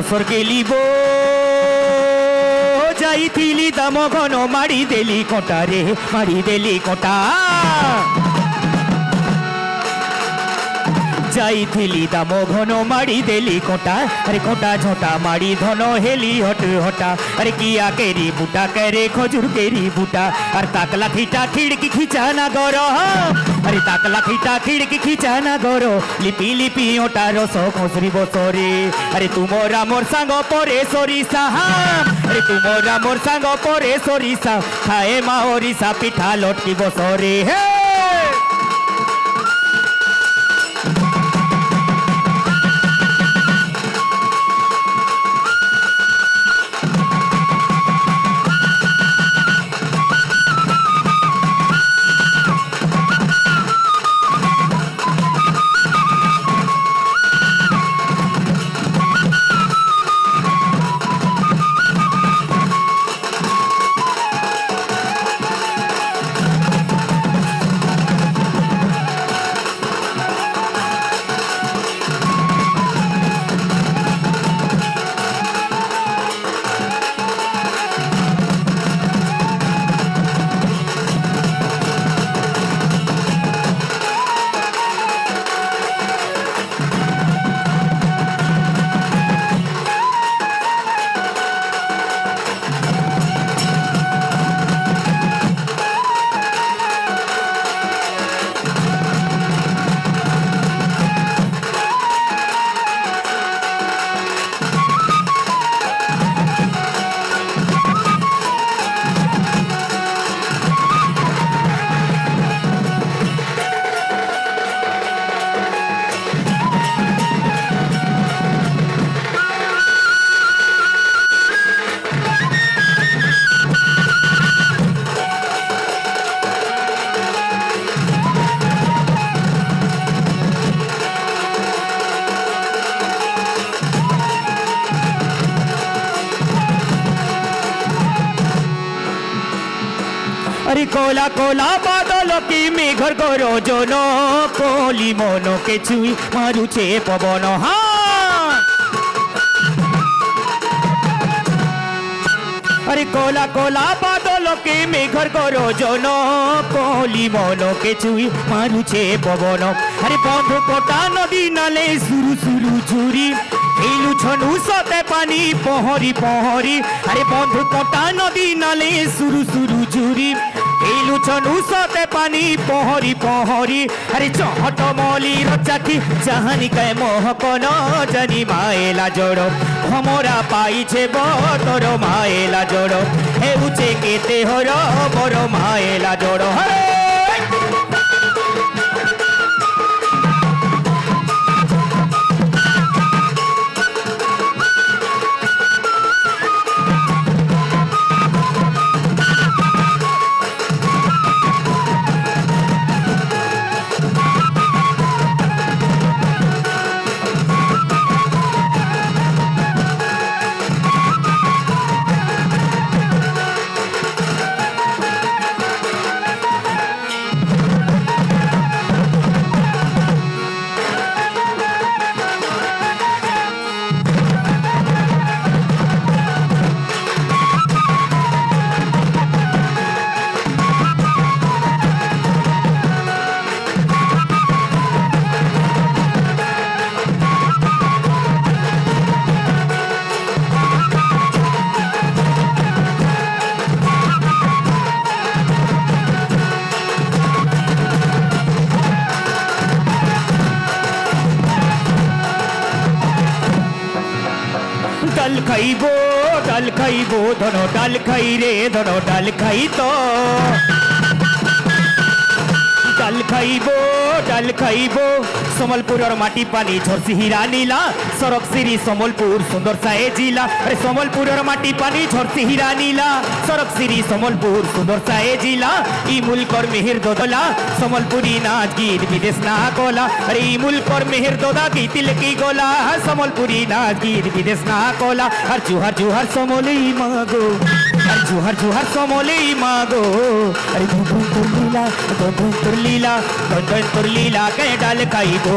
बसर गेलिब जाइथिली दाम घन मारी देली कटा रे मारी देली कटा जाइथिली दाम घन मारी देली कटा अरे कटा झटा मारी धन हेली हट हटा अरे किया केरी बूटा करे खजूर केरी बूटा अरे ताकला खीटा खिड़की खींचा ना गरो अरे ताकला खीटा खिड़की खींचा ना गरो लिपि लिपि ओटा रस खसरी बसरे अरे तुमरा मोर सांग परे सरिसा अरे तुमरा मोर सांग परे सरिसा खाए मा ओरिसा पिठा लटकी बसरे हे अरे कोला कोला बादल की मेघर गरजन कली मन के छुई मारुचे पवन अरे कोला कोला बादल के मेघर गरजन कली मन के छुई मारुचे पवन अरे बंधु कोटा नदी नाले सुरु सुरु झुरी एलु छनु सते पानी पहरी पहरी अरे बंधु कोटा नदी नाले सुरु सुरु झुरी एलु छनु सते पानी पहरी पहरी अरे चहट मली रचाखी चाहानी कै मोहकन जानी माएला जोड़ो हमरा पाइछे बतर माएला जोड़ो हेउचे केते हर बर माएला जोड़ो हरे डाल खाइबो धनो डाल खाई रे धनो डाल खाई तो डाल खाइबो समलपुर माटी पानी झरसी हीरा नीला सरक सिरी समलपुर सुंदर साए जिला अरे समलपुर माटी पानी झरसी हीरा नीला सरक सिरी समलपुर सुंदर साए जिला ई मुल्कर मेहर दोदला समलपुरी नाच गीत विदेश ना कोला अरे ई मुल्कर मेहर दोदा गीतिल की गोला समलपुरी नाच गीत विदेश ना कोला हर जुहर जुहर समोली मागो हर जुहर जुहर समोली मागो अरे धुम धुम तुर लीला धुम धुम तुर लीला के डाल खाई हो